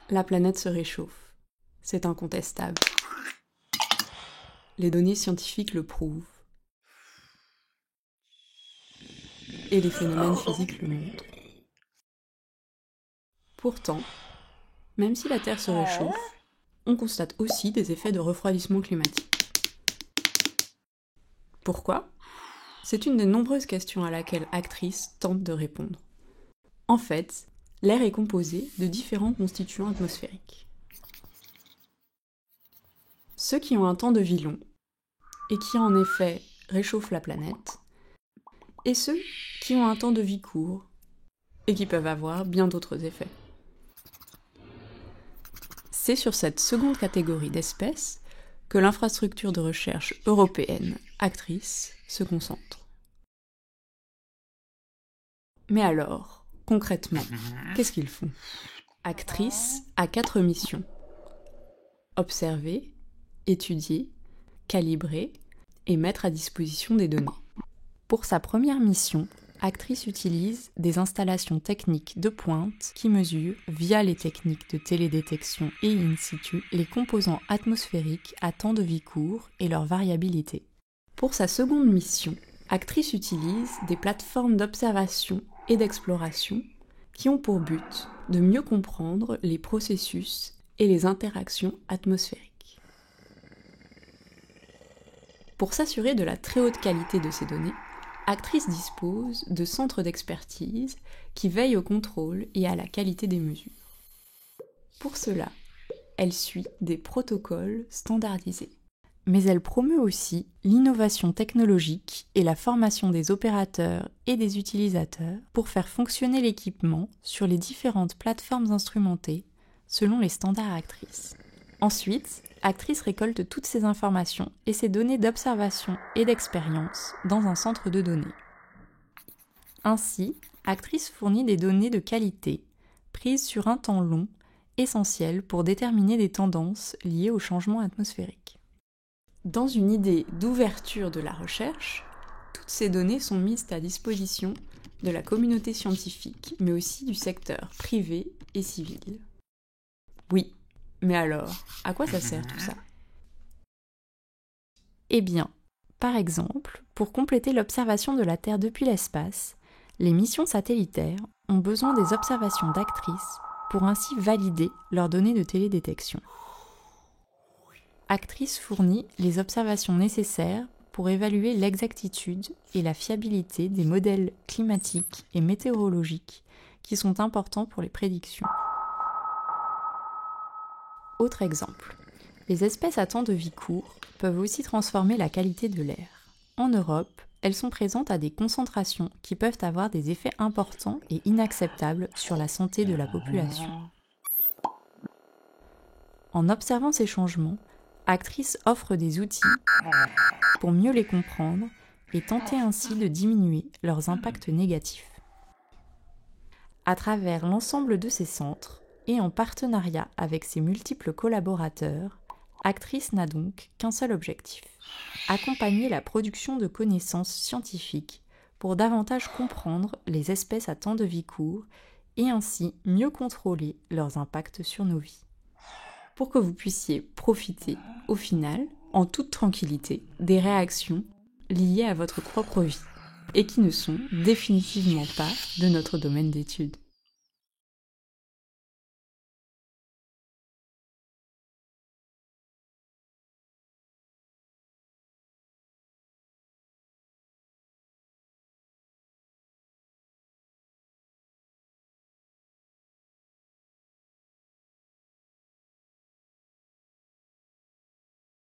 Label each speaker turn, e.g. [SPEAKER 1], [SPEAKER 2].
[SPEAKER 1] La planète se réchauffe. C'est incontestable. Les données scientifiques le prouvent. Et les phénomènes physiques le montrent. Pourtant, même si la Terre se réchauffe, on constate aussi des effets de refroidissement climatique. Pourquoi ? C'est une des nombreuses questions à laquelle Actrice tente de répondre. En fait, l'air est composé de différents constituants atmosphériques. Ceux qui ont un temps de vie long, et qui en effet réchauffent la planète, et ceux qui ont un temps de vie court, et qui peuvent avoir bien d'autres effets. C'est sur cette seconde catégorie d'espèces que l'infrastructure de recherche européenne Actrice se concentre. Mais alors, concrètement, qu'est-ce qu'ils font ? Actrice a 4 missions. Observer, étudier, calibrer et mettre à disposition des données. Pour sa première mission, Actrice utilise des installations techniques de pointe qui mesurent, via les techniques de télédétection et in situ, les composants atmosphériques à temps de vie court et leur variabilité. Pour sa seconde mission, Actrice utilise des plateformes d'observation et d'exploration qui ont pour but de mieux comprendre les processus et les interactions atmosphériques. Pour s'assurer de la très haute qualité de ces données, Actrice dispose de centres d'expertise qui veillent au contrôle et à la qualité des mesures. Pour cela, elle suit des protocoles standardisés. Mais elle promeut aussi l'innovation technologique et la formation des opérateurs et des utilisateurs pour faire fonctionner l'équipement sur les différentes plateformes instrumentées selon les standards Actrice. Ensuite, Actrice récolte toutes ces informations et ces données d'observation et d'expérience dans un centre de données. Ainsi, Actrice fournit des données de qualité, prises sur un temps long, essentielles pour déterminer des tendances liées au changement atmosphérique. Dans une idée d'ouverture de la recherche, toutes ces données sont mises à disposition de la communauté scientifique, mais aussi du secteur privé et civil. Oui, mais alors, à quoi ça sert tout ça ? Eh bien, par exemple, pour compléter l'observation de la Terre depuis l'espace, les missions satellitaires ont besoin des observations d'Actrice pour ainsi valider leurs données de télédétection. Actrice fournit les observations nécessaires pour évaluer l'exactitude et la fiabilité des modèles climatiques et météorologiques qui sont importants pour les prédictions. Autre exemple, les espèces à temps de vie court peuvent aussi transformer la qualité de l'air. En Europe, elles sont présentes à des concentrations qui peuvent avoir des effets importants et inacceptables sur la santé de la population. En observant ces changements, Actrice offre des outils pour mieux les comprendre et tenter ainsi de diminuer leurs impacts négatifs. À travers l'ensemble de ces centres, et en partenariat avec ses multiples collaborateurs, Actrice n'a donc qu'un seul objectif, accompagner la production de connaissances scientifiques pour davantage comprendre les espèces à temps de vie court et ainsi mieux contrôler leurs impacts sur nos vies. Pour que vous puissiez profiter, au final, en toute tranquillité, des réactions liées à votre propre vie et qui ne sont définitivement pas de notre domaine d'étude.